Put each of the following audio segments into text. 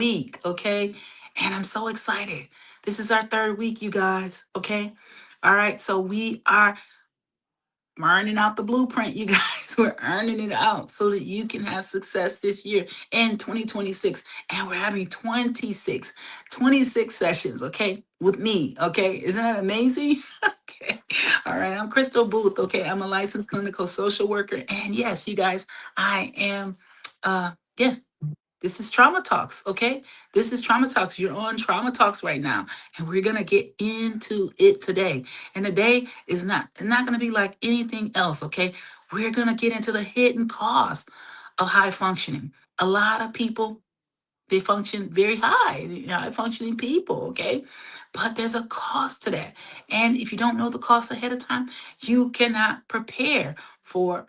week, okay? And I'm so excited. This is our third week, you guys, okay? All right, so we are earning out the blueprint, you guys. We're earning it out so that you can have success this year in 2026. And we're having 26 sessions, okay, with me, okay? Isn't that amazing? Okay. All right, I'm Crystal Booth, okay? I'm a licensed clinical social worker. And yes, you guys, I am, yeah, this is Trauma Talks, okay? This is Trauma Talks. You're on Trauma Talks right now, and we're gonna get into it today. And today is not gonna be like anything else, okay? We're gonna get into the hidden cost of high functioning. A lot of people they function very high functioning people, okay? But there's a cost to that, and if you don't know the cost ahead of time, you cannot prepare for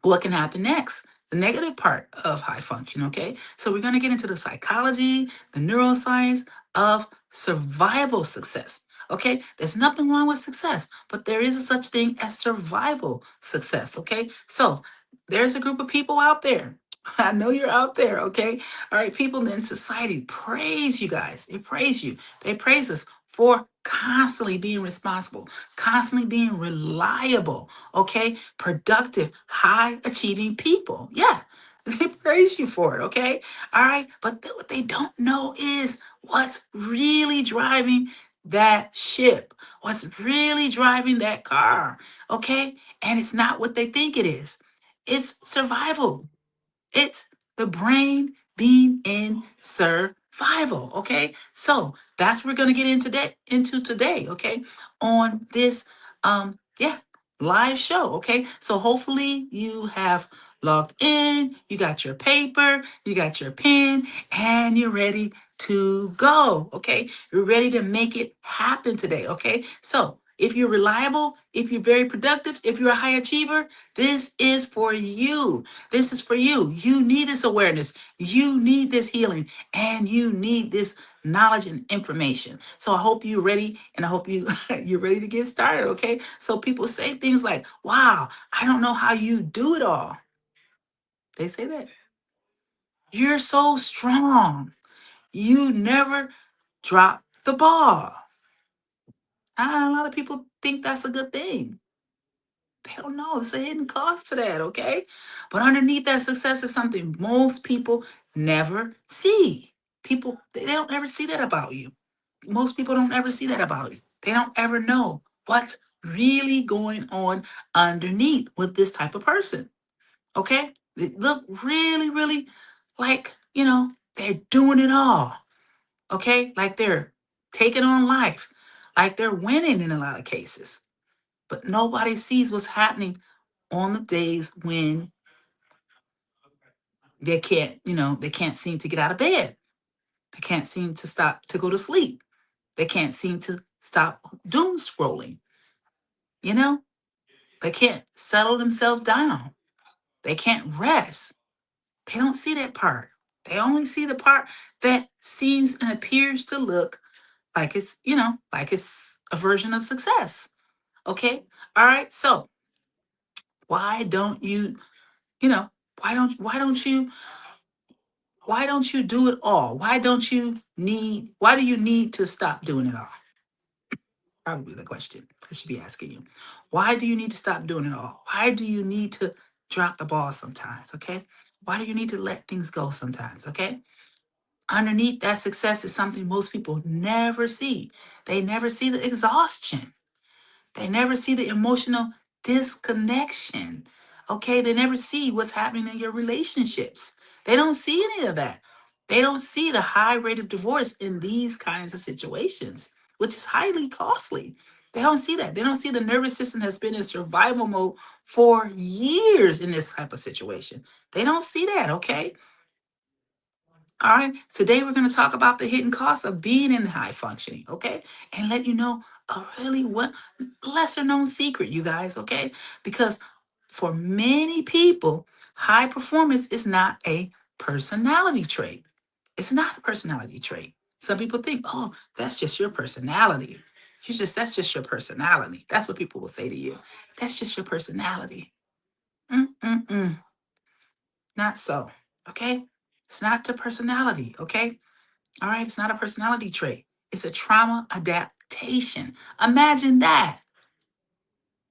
what can happen next. The negative part of high function, okay? So we're going to get into the psychology, the neuroscience of survival success. Okay, there's nothing wrong with success, but there is a such thing as survival success. Okay, so there's a group of people out there. I know you're out there. Okay, all right, people in society praise you guys. They praise you. They praise us for constantly being responsible, constantly being reliable, okay? Productive, high achieving people. Yeah, they praise you for it, okay? All right, but what they don't know is what's really driving that ship, what's really driving that car, okay? And it's not what they think it is. It's survival. It's the brain being in survival. Okay. So that's what we're gonna get into today, okay? On this yeah, live show. Okay. So hopefully you have logged in, you got your paper, you got your pen, and you're ready to go. Okay. You're ready to make it happen today. Okay. So if you're reliable, if you're very productive, if you're a high achiever, this is for you. This is for you. You need this awareness. You need this healing, and you need this knowledge and information. So I hope you're ready, and I hope you're ready to get started. Okay. So people say things like, "Wow, I don't know how you do it all." They say that you're so strong. You never drop the ball. A lot of people think that's a good thing. They don't know. There's a hidden cost to that, okay? But underneath that success is something most people never see. People, they don't ever see that about you. Most people don't ever see that about you. They don't ever know what's really going on underneath with this type of person, okay? They look really, really like, they're doing it all, okay? Like they're taking on life, like they're winning in a lot of cases. But nobody sees what's happening on the days when they can't seem to get out of bed. They can't seem to stop to go to sleep. They can't seem to stop doom scrolling. You know, they can't settle themselves down. They can't rest. They don't see that part. They only see the part that seems and appears to look like like it's a version of success. Okay? All right. So, why don't you, you know, why don't you do it all? Why do you need to stop doing it all? Probably the question I should be asking you. Why do you need to stop doing it all? Why do you need to drop the ball sometimes? Okay. Why do you need to let things go sometimes? Okay. Underneath that success is something most people never see. They never see the exhaustion. They never see the emotional disconnection. Okay. They never see what's happening in your relationships. They don't see any of that. They don't see the high rate of divorce in these kinds of situations, which is highly costly. They don't see that. They don't see the nervous system has been in survival mode for years in this type of situation. They don't see that. Okay. All right. Today we're going to talk about the hidden costs of being in high functioning, okay? And let you know a really what lesser known secret, you guys, okay? Because for many people, high performance is not a personality trait. It's not a personality trait. Some people think, "Oh, that's just your personality. That's just your personality." That's what people will say to you. That's just your personality. Mm-mm-mm. Not so. Okay? It's not the personality, okay? All right, it's not a personality trait. It's a trauma adaptation. Imagine that.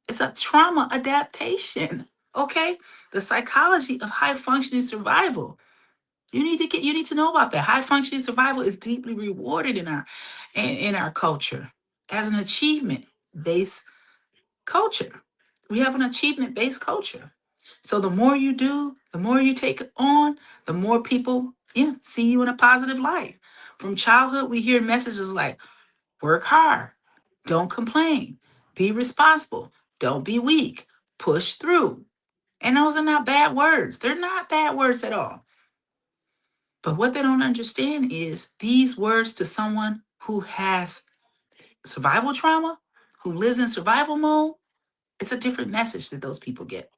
It's a trauma adaptation, okay? The psychology of high functioning survival. You need to know about that. High functioning survival is deeply rewarded in our culture as an achievement based culture. We have an achievement based culture. So the more you do, the more you take on, the more people, yeah, see you in a positive light. From childhood, we hear messages like work hard, don't complain, be responsible, don't be weak, push through. And those are not bad words. They're not bad words at all. But what they don't understand is these words to someone who has survival trauma, who lives in survival mode, it's a different message that those people get.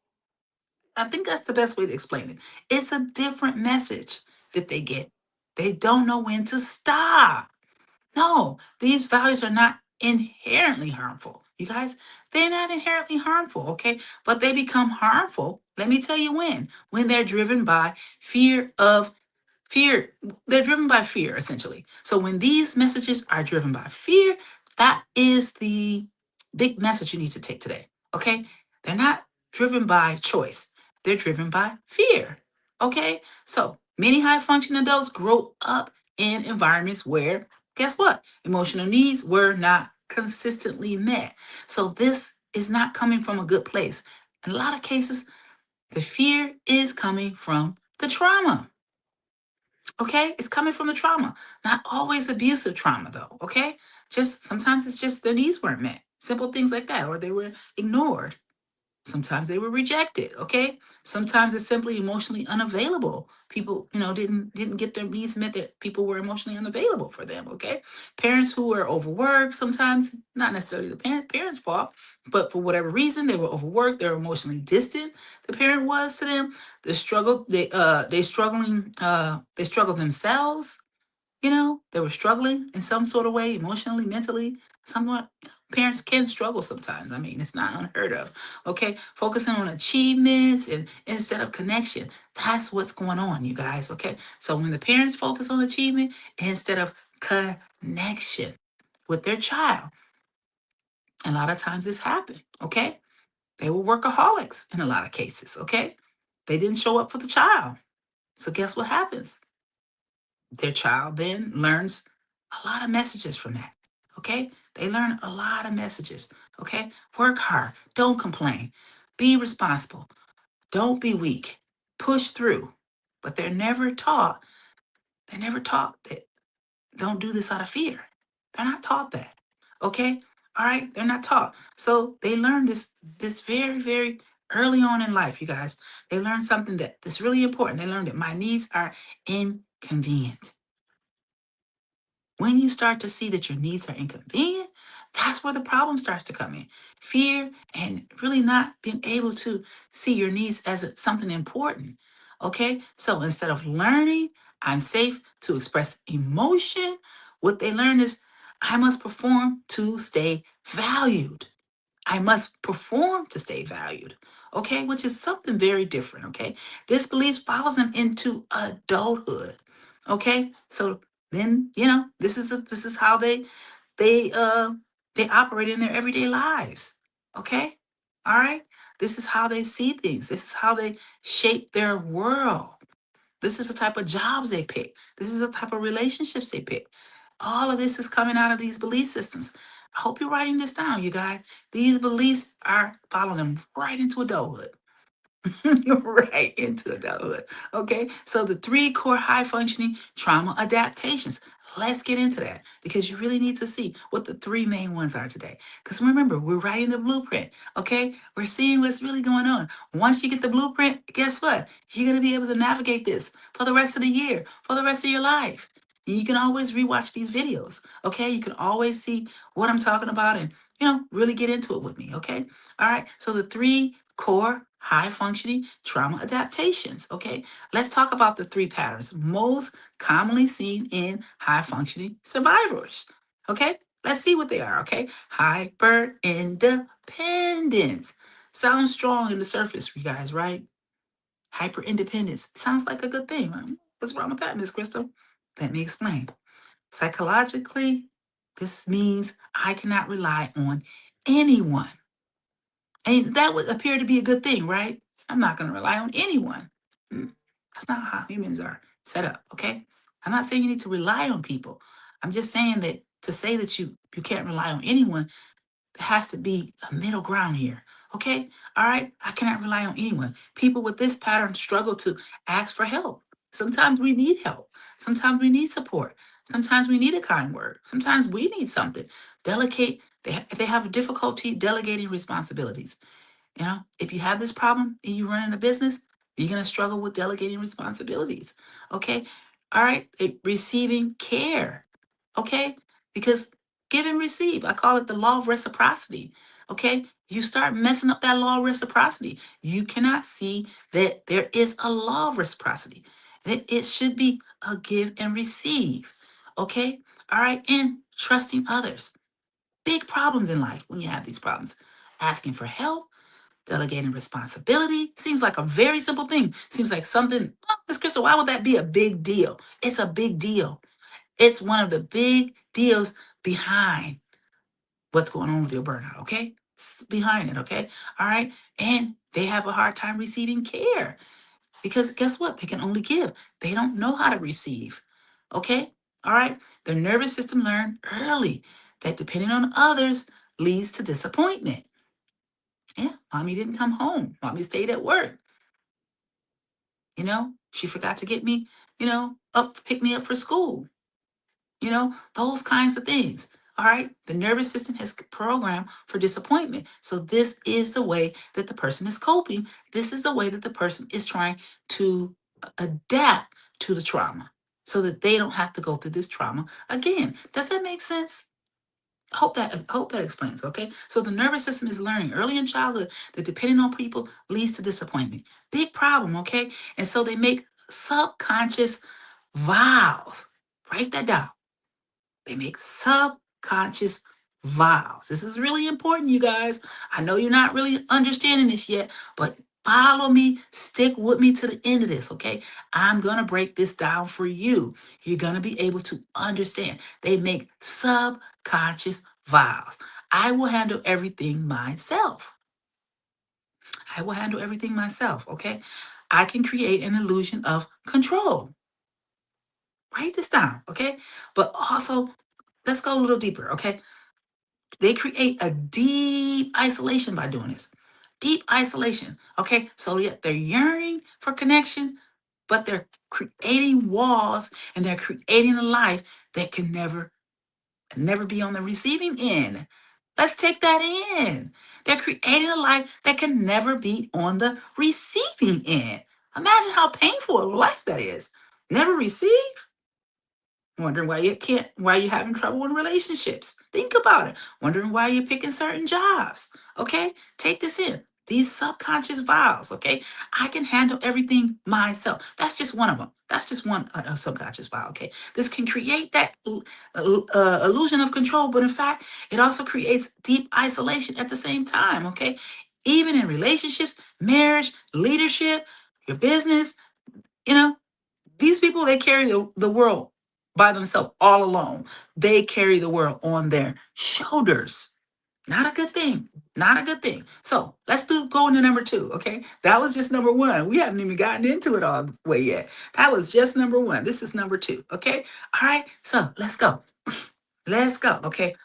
I think that's the best way to explain it. It's a different message that they get. They don't know when to stop. No, these values are not inherently harmful. You guys, they're not inherently harmful, okay? But they become harmful. Let me tell you when. When they're driven by fear. They're driven by fear, essentially. So when these messages are driven by fear, that is the big message you need to take today, okay? They're not driven by choice, they're driven by fear, okay? So many high functioning adults grow up in environments where, guess what? Emotional needs were not consistently met. So this is not coming from a good place. In a lot of cases, the fear is coming from the trauma. Okay, it's coming from the trauma. Not always abusive trauma, though. Okay, just sometimes it's just their needs weren't met. Simple things like that, or they were ignored. Sometimes they were rejected. Okay, sometimes it's simply emotionally unavailable. People, didn't get their needs met. That people were emotionally unavailable for them. Okay, parents who were overworked. Sometimes not necessarily the parents' fault, but for whatever reason they were overworked. They were emotionally distant. The parent was to them. They struggled themselves. They were struggling in some sort of way, emotionally, mentally. Somewhat, parents can struggle sometimes. I mean, it's not unheard of. Okay, focusing on achievements and instead of connection. That's what's going on, you guys. Okay, so when the parents focus on achievement instead of connection with their child, a lot of times this happened. Okay, they were workaholics in a lot of cases. Okay, they didn't show up for the child. So guess what happens? Their child then learns a lot of messages from that. Okay? They learn a lot of messages. Okay? Work hard. Don't complain. Be responsible. Don't be weak. Push through. But they're never taught that don't do this out of fear. They're not taught that. Okay? All right? They're not taught. So they learn this very, very early on in life, you guys. They learn something that's really important. They learn that my needs are inconvenient. When you start to see that your needs are inconvenient, that's where the problem starts to come in. Fear and really not being able to see your needs as something important. Okay? So instead of learning, I'm safe to express emotion, what they learn is I must perform to stay valued. I must perform to stay valued. Okay? Which is something very different. Okay? This belief follows them into adulthood. Okay? So then, this is how they uh they operate in their everyday lives. Okay? All right? This is how they see things. This is how they shape their world. This is the type of jobs they pick. This is the type of relationships they pick. All of this is coming out of these belief systems. I hope you're writing this down, you guys. These beliefs are following them right into adulthood. Right into adulthood. Okay. So the three core high functioning trauma adaptations. Let's get into that because you really need to see what the three main ones are today. Because remember, we're writing the blueprint. Okay. We're seeing what's really going on. Once you get the blueprint, guess what? You're going to be able to navigate this for the rest of the year, for the rest of your life. And you can always rewatch these videos. Okay. You can always see what I'm talking about and, really get into it with me. Okay. All right. So the three core high functioning trauma adaptations. Okay, let's talk about the three patterns most commonly seen in high functioning survivors. Okay, let's see what they are. Okay, hyper independence sounds strong in the surface, you guys, right? Hyper independence sounds like a good thing, right? What's wrong with that, Miss Crystal? Let me explain. Psychologically, this means I cannot rely on anyone. And that would appear to be a good thing, right? I'm not going to rely on anyone. That's not how humans are set up, okay? I'm not saying you need to rely on people. I'm just saying that to say that you can't rely on anyone, there has to be a middle ground here. Okay? All right? I cannot rely on anyone. People with this pattern struggle to ask for help. Sometimes we need help. Sometimes we need support. Sometimes we need a kind word. Sometimes we need something. Delegate. They have difficulty delegating responsibilities. You know, if you have this problem and you run in a business, you're going to struggle with delegating responsibilities. Okay. All right. Receiving care. Okay. Because give and receive, I call it the law of reciprocity. Okay. You start messing up that law of reciprocity. You cannot see that there is a law of reciprocity, that it should be a give and receive. Okay. All right. And trusting others. Big problems in life when you have these problems. Asking for help, delegating responsibility seems like a very simple thing. Seems like something, oh, Miss Crystal, why would that be a big deal? It's a big deal. It's one of the big deals behind what's going on with your burnout, okay? It's behind it, okay? All right. And they have a hard time receiving care because guess what? They can only give, they don't know how to receive, okay? All right. Their nervous system learned early that depending on others leads to disappointment. Yeah, mommy didn't come home. Mommy stayed at work. She forgot to get me, pick me up for school. Those kinds of things. All right. The nervous system has programmed for disappointment. So this is the way that the person is coping. This is the way that the person is trying to adapt to the trauma so that they don't have to go through this trauma again. Does that make sense? I hope that explains. Okay, so the nervous system is learning early in childhood that depending on people leads to disappointment. Big problem. Okay, and so they make subconscious vows. Write that down. They make subconscious vows. This is really important, you guys. I know you're not really understanding this yet, but follow me, stick with me to the end of this, okay? I'm going to break this down for you. You're going to be able to understand. They make subconscious vows. I will handle everything myself. I will handle everything myself, okay? I can create an illusion of control. Write this down, okay? But also, let's go a little deeper, okay? They create a deep isolation by doing this. Deep isolation, okay? So yet they're yearning for connection, but they're creating walls and they're creating a life that can never be on the receiving end. Let's take that in. They're creating a life that can never be on the receiving end. Imagine how painful a life that is. Never receive. Wondering why you're having trouble in relationships. Think about it. Wondering why you're picking certain jobs. Okay? Take this in. These subconscious vows, okay? I can handle everything myself. That's just one of them. That's just one subconscious vow, okay? This can create that illusion of control, but in fact, it also creates deep isolation at the same time, okay? Even in relationships, marriage, leadership, your business, you know, these people, they carry the world by themselves, all alone. They carry the world on their shoulders. Not a good thing. Not a good thing. So let's go into number two. Okay. That was just number one. We haven't even gotten into it all the way yet. That was just number one. This is number two. Okay. All right. So let's go. Let's go. Okay.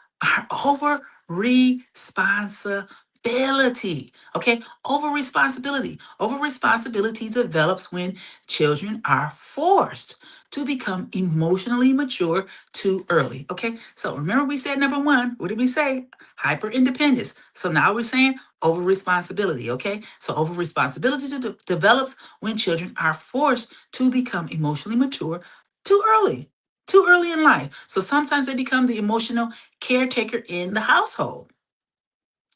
Over responsibility. Okay. Over responsibility. Over responsibility develops when children are forced to become emotionally mature too early. Okay. So remember, we said number one. What did we say? Hyper independence. So now we're saying over responsibility. Okay. So over responsibility develops when children are forced to become emotionally mature too early, too early in life. So sometimes they become the emotional caretaker in the household.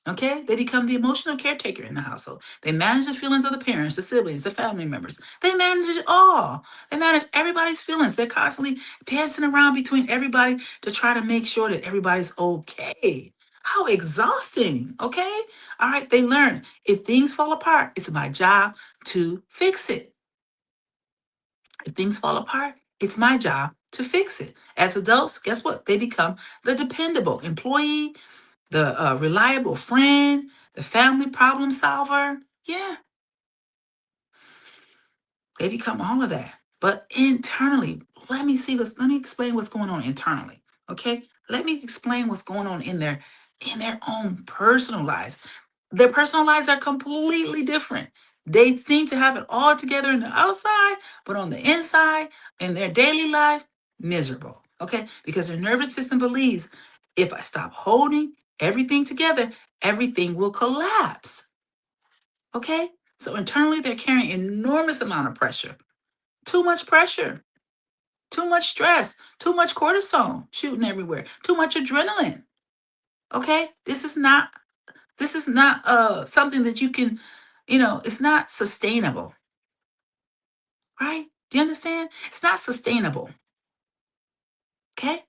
Okay, they become the emotional caretaker in the household. They manage the feelings of the parents, the siblings, the family members. They manage it all. They manage everybody's feelings. They're constantly dancing around between everybody to try to make sure that everybody's okay. How exhausting. Okay, all right. They learn if things fall apart, it's my job to fix it. If things fall apart, it's my job to fix it. As adults, guess what? They become the dependable employee, the reliable friend, the family problem solver. Yeah, they become all of that. But internally, let me explain what's going on internally. Okay? Let me explain what's going on in their own personal lives. Their personal lives are completely different. They seem to have it all together in the outside, but on the inside, in their daily life, miserable. Okay? Because their nervous system believes if I stop holding everything together, everything will collapse. Okay? So internally, they're carrying enormous amount of pressure, too much pressure, too much stress, too much cortisol shooting everywhere, too much adrenaline. Okay? This is not something that you can, it's not sustainable, right? Do you understand? It's not sustainable. Okay?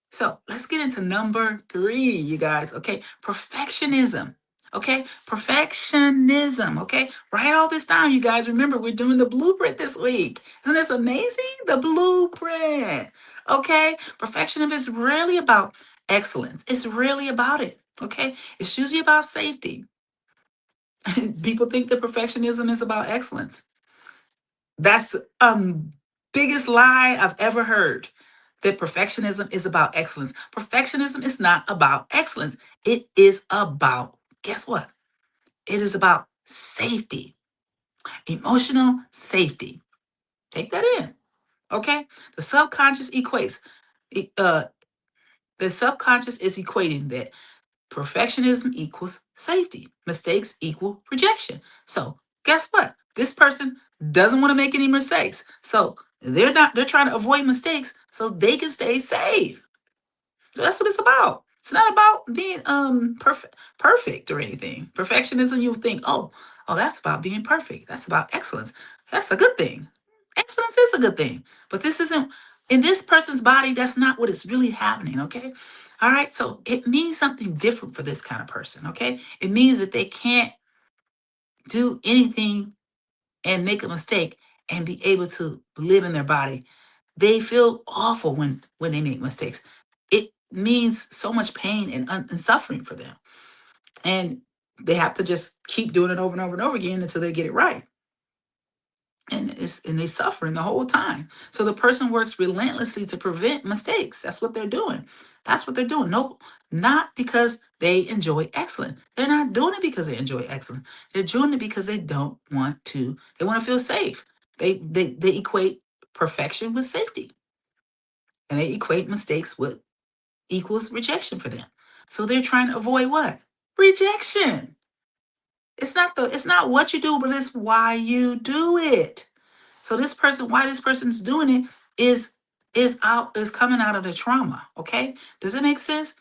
So let's get into number three, you guys. Okay. Perfectionism. Okay. Perfectionism. Okay. Write all this down, you guys. Remember, we're doing the blueprint this week. Isn't this amazing? The blueprint. Okay. Perfectionism is really about excellence. It's really about it. Okay. It's usually about safety. People think that perfectionism is about excellence. That's biggest lie I've ever heard. That perfectionism is about excellence. Perfectionism is not about excellence. It is about, guess what? It is about safety, emotional safety. Take that in. Okay? The subconscious equates. e- Uh, the subconscious is equating that perfectionism equals safety. Mistakes equal rejection. So guess what? This person doesn't want to make any mistakes. So they're trying to avoid mistakes so they can stay safe. So that's what it's about. It's not about being perfect or anything. Perfectionism, you think, oh, that's about being perfect. That's about excellence. That's a good thing. Excellence is a good thing. But this isn't in this person's body, that's not what is really happening, okay? All right, so it means something different for this kind of person, okay? It means that they can't do anything and make a mistake and be able to live in their body. They feel awful when they make mistakes. It means so much pain and suffering for them. And they have to just keep doing it over and over and over again until they get it right. And they suffering the whole time. So the person works relentlessly to prevent mistakes. That's what they're doing. That's what they're doing. No, not because they enjoy excellence. They're not doing it because they enjoy excellence. They're doing it because they don't want to. They want to feel safe. They equate perfection with safety, and they equate mistakes with equals rejection for them. So they're trying to avoid what? Rejection. It's not what you do, but it's why you do it. So this person, why this person's doing it is coming out of the trauma. Okay. Does it make sense?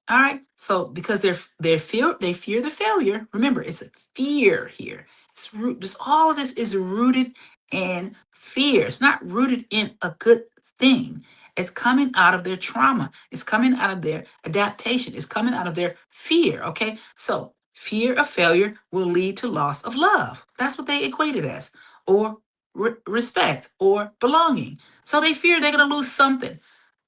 All right. So because they fear the failure. Remember, it's a fear here. This all of this is rooted in fear. It's not rooted in a good thing. It's coming out of their trauma. It's coming out of their adaptation. It's coming out of their fear. Okay. So fear of failure will lead to loss of love. That's what they equate it as, or respect or belonging. So they fear they're going to lose something.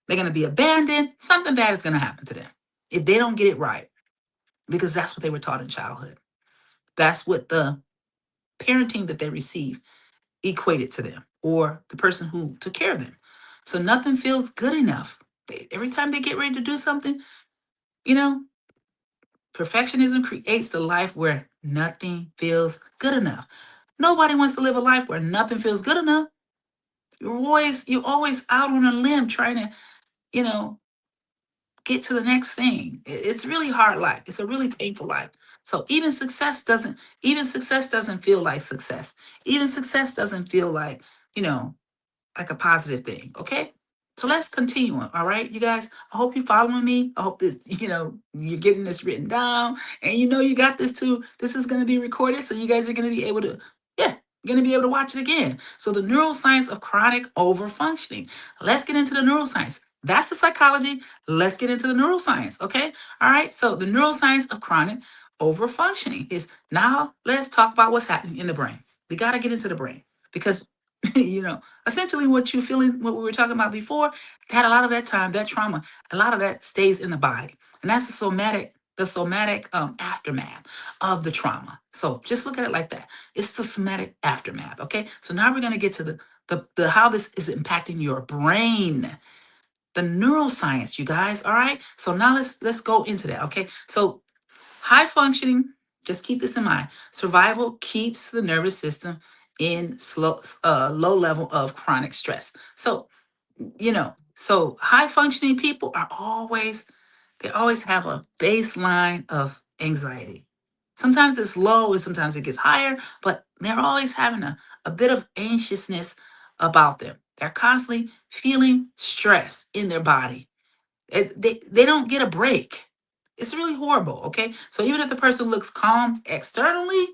They're going to be abandoned. Something bad is going to happen to them if they don't get it right, because that's what they were taught in childhood. That's what the parenting that they receive equated to them, or the person who took care of them. So nothing feels good enough. Every time they get ready to do something, you know, perfectionism creates the life where nothing feels good enough. Nobody wants to live a life where nothing feels good enough. You're always out on a limb trying to, you know, get to the next thing. It's really hard life. It's a really painful life. So even success doesn't feel like success. Even success doesn't feel you know, like a positive thing. Okay. So let's continue on. All right, you guys. I hope you're following me. I hope this, you're getting this written down, and you got this too. This is going to be recorded, so you guys are going to be able to, yeah, you're going to be able to watch it again. So the neuroscience of chronic overfunctioning. Let's get into the neuroscience. That's the psychology. Let's get into the neuroscience. Okay. All right. So the neuroscience of chronic overfunctioning is now. Let's talk about what's happening in the brain. We got to get into the brain because Essentially what you feeling, what we were talking about before, that a lot of that time, that trauma, a lot of that stays in the body. And that's the somatic aftermath of the trauma. So just look at it like that. It's the somatic aftermath. Okay. So now we're going to get to the how this is impacting your brain, the neuroscience, you guys. All right. So now let's go into that. Okay. So high functioning, just keep this in mind. Survival keeps the nervous system in low level of chronic stress. So high functioning people they always have a baseline of anxiety. Sometimes it's low and sometimes it gets higher, but they're always having a bit of anxiousness about them. They're constantly feeling stress in their body. They don't get a break. It's really horrible, okay? So even if the person looks calm externally,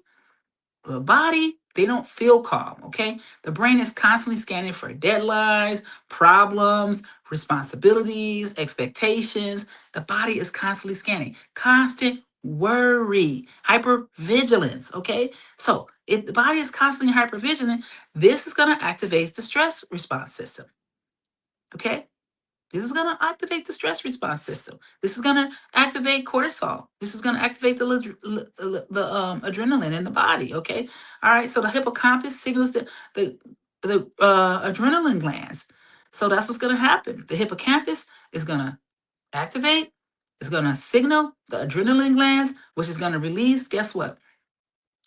the body, they don't feel calm, okay? The brain is constantly scanning for deadlines, problems, responsibilities, expectations. The body is constantly scanning, constant worry, hypervigilance, okay? So if the body is constantly hypervigilant, this is going to activate the stress response system, okay? This is going to activate the stress response system. This is going to activate cortisol. This is going to activate the adrenaline in the body. Okay. All right. So the hippocampus signals the adrenaline glands. So that's what's going to happen. The hippocampus is going to activate. It's going to signal the adrenaline glands, which is going to release. Guess what?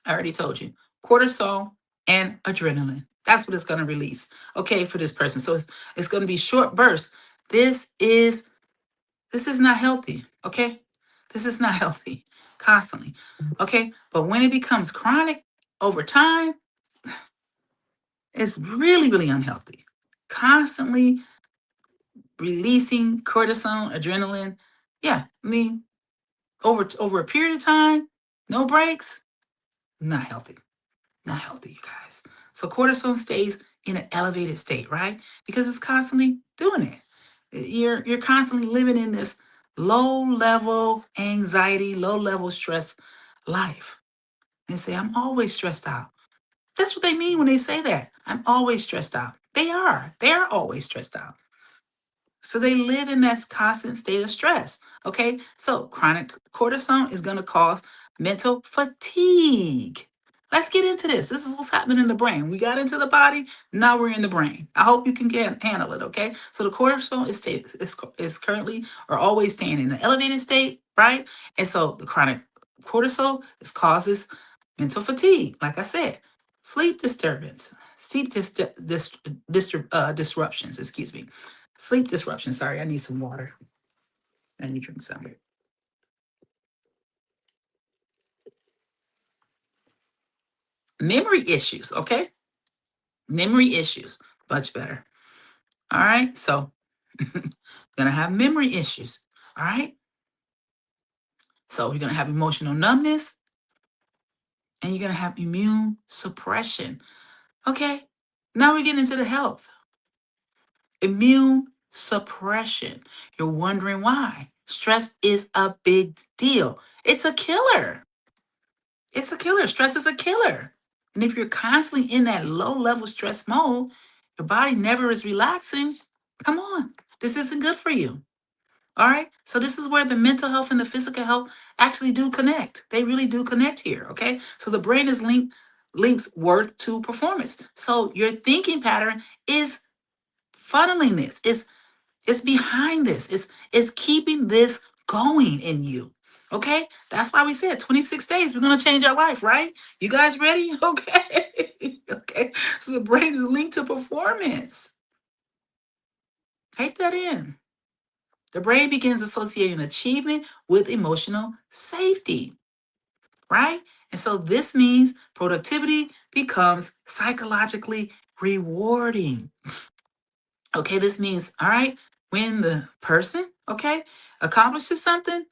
I already told you. Cortisol and adrenaline. That's what it's going to release. Okay, for this person. So it's going to be short bursts. This is this is not healthy, okay? This is not healthy constantly, okay? But when it becomes chronic over time, it's really, really unhealthy. Constantly releasing cortisol, adrenaline. Yeah, I mean, over a period of time, no breaks, not healthy. Not healthy, you guys. So cortisol stays in an elevated state, right? Because it's constantly doing it. You're constantly living in this low level anxiety, low level stress life. And they say, I'm always stressed out. That's what they mean when they say that. I'm always stressed out. They are. They're always stressed out. So they live in that constant state of stress. Okay. So chronic cortisol is going to cause mental fatigue. Let's get into this. This is what's happening in the brain. We got into the body. Now we're in the brain. I hope you can handle it. Okay. So the cortisol is currently or always staying in an elevated state, right? And so the chronic cortisol causes mental fatigue. Like I said, sleep disturbance, disruptions. Excuse me. Sleep disruption. Sorry, I need some water. I need to drink some. Memory issues. Okay. Memory issues. Much better. All right. So, gonna have memory issues. All right. So, you're gonna have emotional numbness and you're gonna have immune suppression. Okay. Now we're getting into the health. Immune suppression. You're wondering why. Stress is a big deal. It's a killer. It's a killer. Stress is a killer. And if you're constantly in that low level stress mode, your body never is relaxing. Come on. This isn't good for you. All right. So this is where the mental health and the physical health actually do connect. They really do connect here. Okay. So the brain is links worth to performance. So your thinking pattern is funneling this. It's behind this. It's keeping this going in you. Okay? That's why we said 26 days. We're gonna change our life, right? You guys ready? Okay. Okay. So the brain is linked to performance. Take that in. The brain begins associating achievement with emotional safety, right? And so this means productivity becomes psychologically rewarding. Okay, this means, all right, when the person, okay, accomplishes something,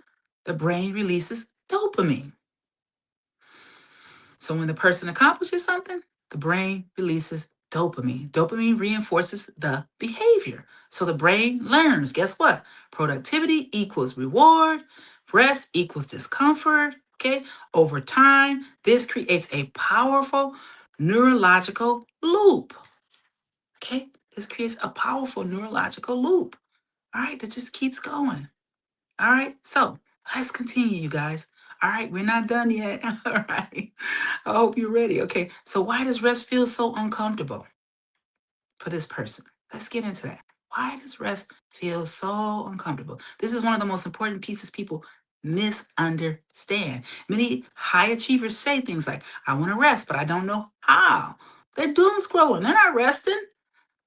the brain releases dopamine. So when the person accomplishes something, the brain releases dopamine. Dopamine reinforces the behavior. So the brain learns, guess what? Productivity equals reward, rest equals discomfort. Okay, over time, this creates a powerful neurological loop. Okay? This creates a powerful neurological loop. All right, that just keeps going. All right, so let's continue, you guys. All right, we're not done yet. All right, I hope you're ready. Okay, so why does rest feel so uncomfortable for this person? Let's get into that. Why does rest feel so uncomfortable? This is one of the most important pieces people misunderstand. Many high achievers say things like, I want to rest, but I don't know how. They're doom scrolling, they're not resting.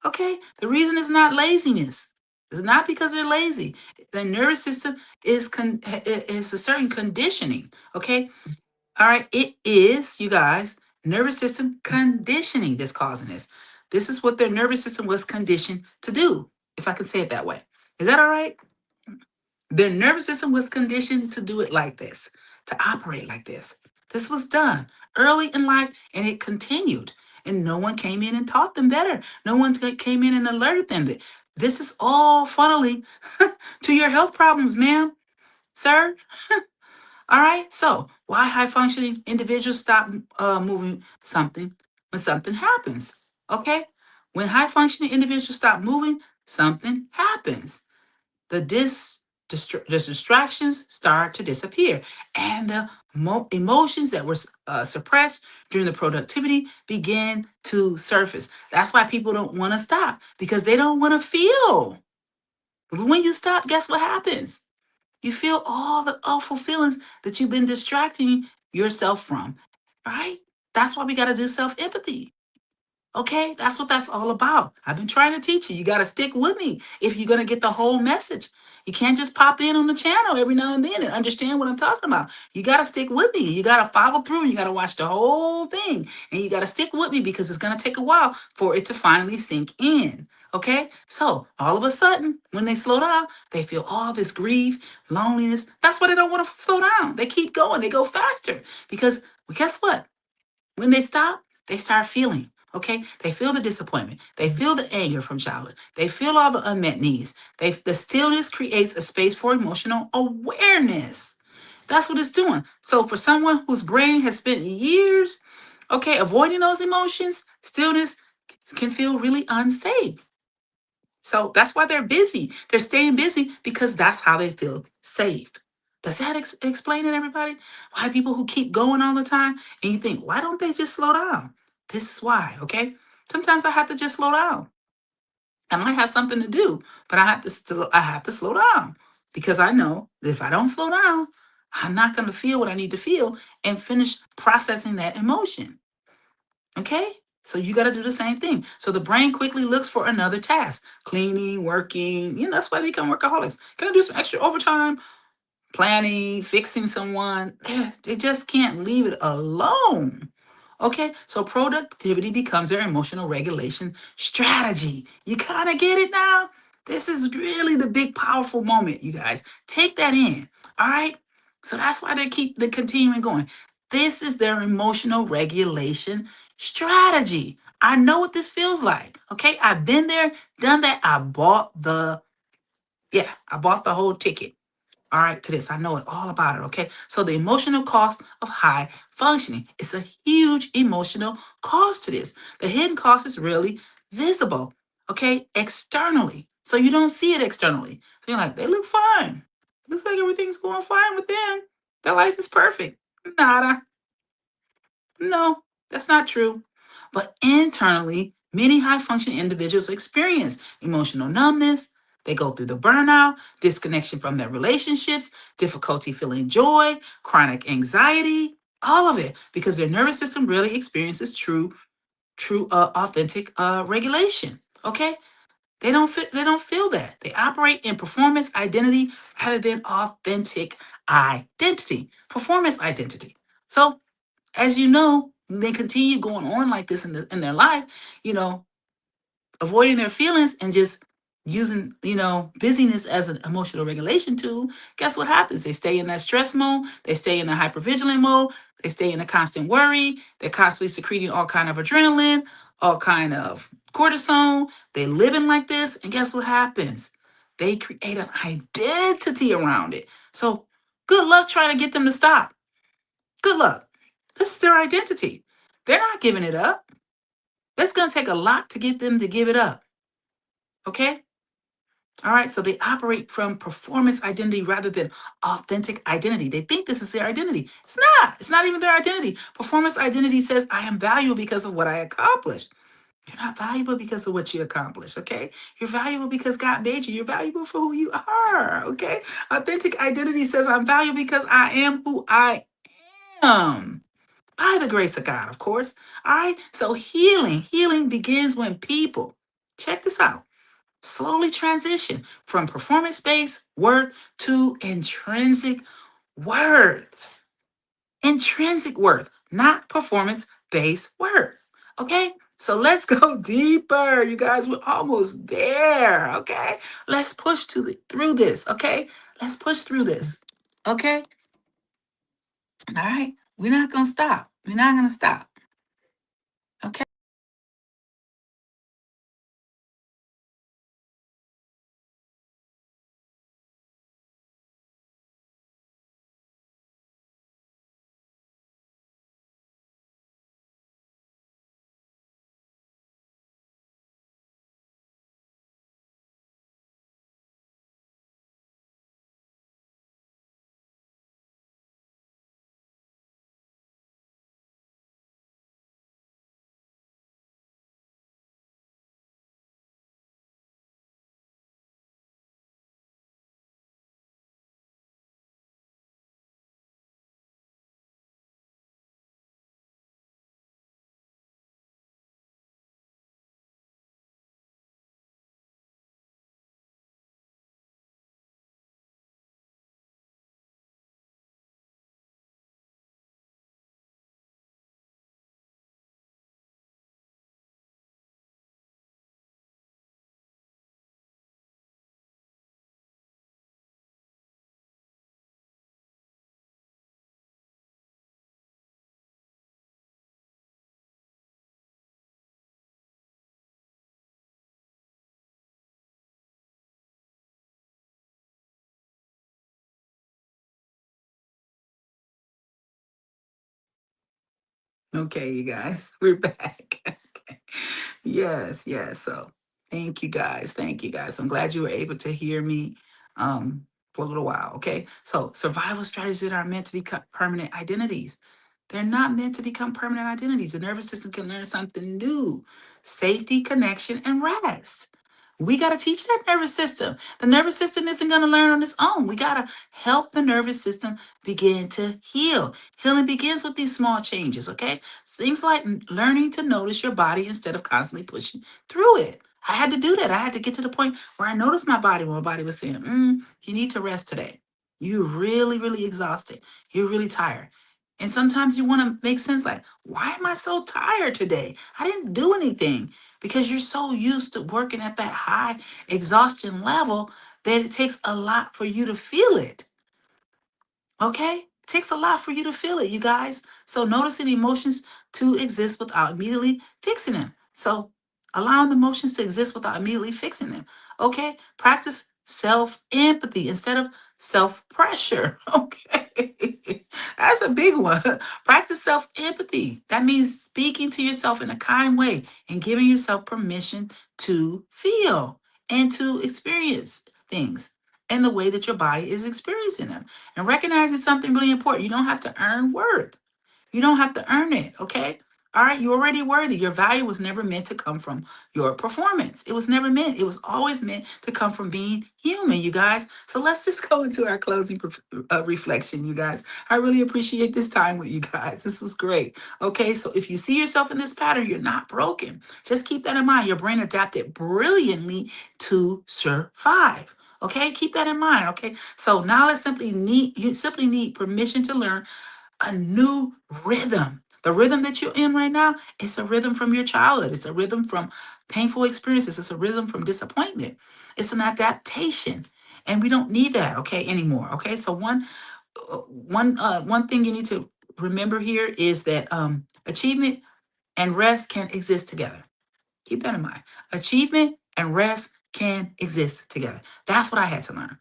Okay, the reason is not laziness. It's not because they're lazy. Their nervous system is a certain conditioning. Okay, all right, it is, you guys, nervous system conditioning that's causing this. This is what their nervous system was conditioned to do, if I can say it that way. Is that all right? Their nervous system was conditioned to do it like this, to operate like this. This was done early in life and it continued. And no one came in and taught them better. No one came in and alerted them that this is all funneling to your health problems, ma'am, sir. All right. So, why high functioning individuals stop moving something when something happens? Okay. When high functioning individuals stop moving, something happens. The distractions start to disappear, and the emotions that were suppressed during the productivity begin to surface. That's why people don't want to stop because they don't want to feel. When you stop, guess what happens? You feel all the awful feelings that you've been distracting yourself from, right? That's why we got to do self empathy. Okay, that's what that's all about. I've been trying to teach you. You got to stick with me if you're going to get the whole message. You can't just pop in on the channel every now and then and understand what I'm talking about. You got to stick with me. You got to follow through and you got to watch the whole thing. And you got to stick with me because it's going to take a while for it to finally sink in. Okay, so all of a sudden, when they slow down, they feel all this grief, loneliness. That's why they don't want to slow down. They keep going, they go faster because well, guess what? When they stop, they start feeling. Okay, they feel the disappointment. They feel the anger from childhood. They feel all the unmet needs. The stillness creates a space for emotional awareness. That's what it's doing. So for someone whose brain has spent years, okay, avoiding those emotions, stillness can feel really unsafe. So that's why they're busy. They're staying busy because that's how they feel safe. Does that explain it, everybody? Why people who keep going all the time and you think, why don't they just slow down? This is why, okay? Sometimes I have to just slow down. I might have something to do, but I have to slow down because I know that if I don't slow down, I'm not going to feel what I need to feel and finish processing that emotion. Okay? So you got to do the same thing. So the brain quickly looks for another task, cleaning, working. That's why they become workaholics. Can I do some extra overtime? Planning, fixing someone. They just can't leave it alone. Okay? So productivity becomes their emotional regulation strategy. You kind of get it now? This is really the big, powerful moment, you guys. Take that in. All right? So that's why they continuing going. This is their emotional regulation strategy. I know what this feels like. Okay? I've been there, done that. I bought the whole ticket. All right, to this. I know it all about it. Okay. So the emotional cost of high functioning. It's a huge emotional cost to this. The hidden cost is really visible. Okay. Externally. So you don't see it externally. So you're like, they look fine. Looks like everything's going fine with them. Their life is perfect. Nada. No, that's not true. But internally, many high functioning individuals experience emotional numbness. They go through the burnout, disconnection from their relationships, difficulty feeling joy, chronic anxiety, all of it because their nervous system really experiences authentic regulation. Okay, they don't feel that. They operate in performance identity rather than authentic identity. Performance identity. So as you know, they continue going on like this in their life, you know, avoiding their feelings and just using, busyness as an emotional regulation tool. Guess what happens? They stay in that stress mode. They stay in the hypervigilant mode. They stay in a constant worry. They're constantly secreting all kind of adrenaline, all kind of cortisone. They living like this, and guess what happens? They create an identity around it. So good luck trying to get them to stop. Good luck. This is their identity. They're not giving it up. That's going to take a lot to get them to give it up. Okay? All right. So they operate from performance identity rather than authentic identity. They think this is their identity. It's not. It's not even their identity. Performance identity says, I am valuable because of what I accomplished. You're not valuable because of what you accomplished, okay? You're valuable because God made you. You're valuable for who you are, okay? Authentic identity says, I'm valuable because I am who I am. By the grace of God, of course. All right. So healing begins when people, check this out, slowly transition from performance based worth to worth. Intrinsic worth, not performance based worth. Okay. So let's go deeper, you guys. We're almost there. Okay. Let's push through this. Okay. Let's push through this. Okay. All right. We're not going to stop. We're not going to stop. Okay. Okay, you guys, we're back. Okay. Yes, yes. So thank you guys. Thank you guys. I'm glad you were able to hear me for a little while. Okay. So survival strategies that are meant to become permanent identities. They're not meant to become permanent identities. The nervous system can learn something new: safety, connection, and rest. We got to teach that nervous system. The nervous system isn't going to learn on its own. We got to help the nervous system begin to heal. Healing begins with these small changes, okay? Things like learning to notice your body instead of constantly pushing through it. I had to do that. I had to get to the point where I noticed my body when my body was saying, you need to rest today. You're really, really exhausted. You're really tired. And sometimes you want to make sense like, why am I so tired today? I didn't do anything, because you're so used to working at that high exhaustion level that it takes a lot for you to feel it. Okay? It takes a lot for you to feel it, you guys. So noticing emotions to exist without immediately fixing them. So allowing the emotions to exist without immediately fixing them. Okay? Practice self-empathy instead of self-pressure. Okay. That's a big one. Practice self-empathy. That means speaking to yourself in a kind way and giving yourself permission to feel and to experience things in the way that your body is experiencing them. And recognizing something really important: you don't have to earn worth. You don't have to earn it, okay? All right, you're already worthy. Your value was never meant to come from your performance. It was never meant. It was always meant to come from being human, you guys. So let's just go into our closing reflection, you guys. I really appreciate this time with you guys. This was great. Okay, so if you see yourself in this pattern, you're not broken. Just keep that in mind. Your brain adapted brilliantly to survive. Okay, keep that in mind. Okay, so now you simply need permission to learn a new rhythm. The rhythm that you're in right now, it's a rhythm from your childhood. It's a rhythm from painful experiences. It's a rhythm from disappointment. It's an adaptation. And we don't need that, okay, anymore. Okay. So one thing you need to remember here is that achievement and rest can exist together. Keep that in mind. Achievement and rest can exist together. That's what I had to learn.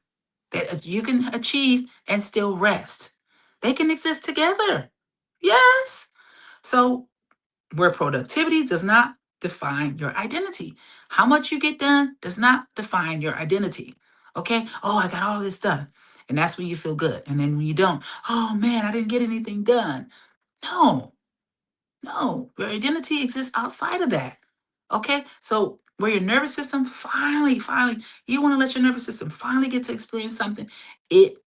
That you can achieve and still rest. They can exist together. Yes. So where productivity does not define your identity. How much you get done does not define your identity. Okay? Oh, I got all of this done. And that's when you feel good. And then when you don't, oh man, I didn't get anything done. No, no, your identity exists outside of that. Okay? So where your nervous system finally, you want to let your nervous system finally get to experience something it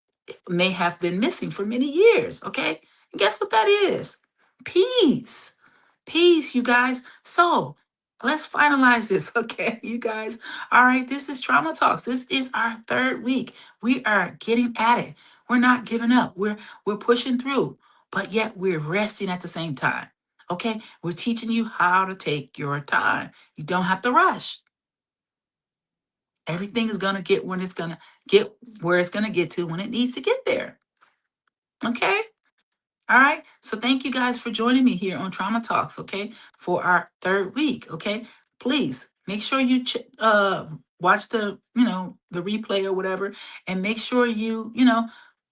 may have been missing for many years. Okay? And guess what that is? Peace. Peace, you guys. So let's finalize this, okay, you guys. All right, this is Trauma Talks. This is our third week. We are getting at it. We're not giving up. We're pushing through, but yet we're resting at the same time. Okay, we're teaching you how to take your time. You don't have to rush. Everything is gonna get when it's gonna get where it's gonna get to when it needs to get there. Okay. All right. So thank you guys for joining me here on Trauma Talks, okay, for our third week, okay? Please make sure you watch the, the replay or whatever, and make sure you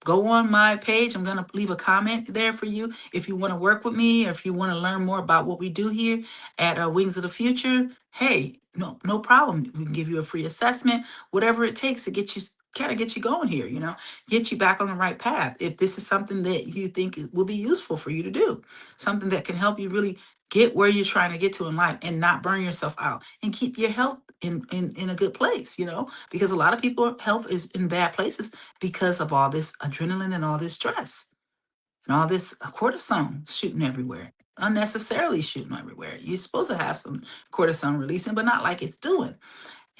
go on my page. I'm going to leave a comment there for you if you want to work with me or if you want to learn more about what we do here at Wings of the Future. Hey, no problem. We can give you a free assessment, whatever it takes to get you going here, get you back on the right path. If this is something that you think will be useful for you to do, something that can help you really get where you're trying to get to in life and not burn yourself out and keep your health in a good place, because a lot of people health is in bad places because of all this adrenaline and all this stress and all this cortisone shooting everywhere, unnecessarily shooting everywhere. You're supposed to have some cortisone releasing, but not like it's doing.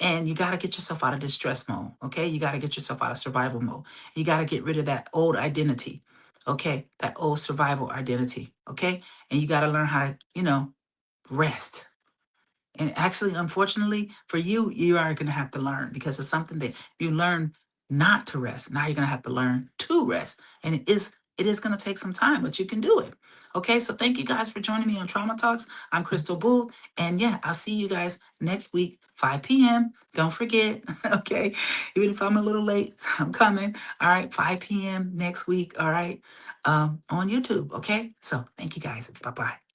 And you got to get yourself out of this stress mode. Okay. You got to get yourself out of survival mode. You got to get rid of that old identity. Okay. That old survival identity. Okay. And you got to learn how to, rest. And actually, unfortunately for you, you are going to have to learn because it's something that you learn not to rest. Now you're going to have to learn to rest. And it is going to take some time, but you can do it. Okay, so thank you guys for joining me on Trauma Talks. I'm Crystal Booth. And yeah, I'll see you guys next week, 5 p.m. Don't forget, okay? Even if I'm a little late, I'm coming. All right, 5 p.m. next week, all right, on YouTube, okay? So thank you guys. Bye-bye.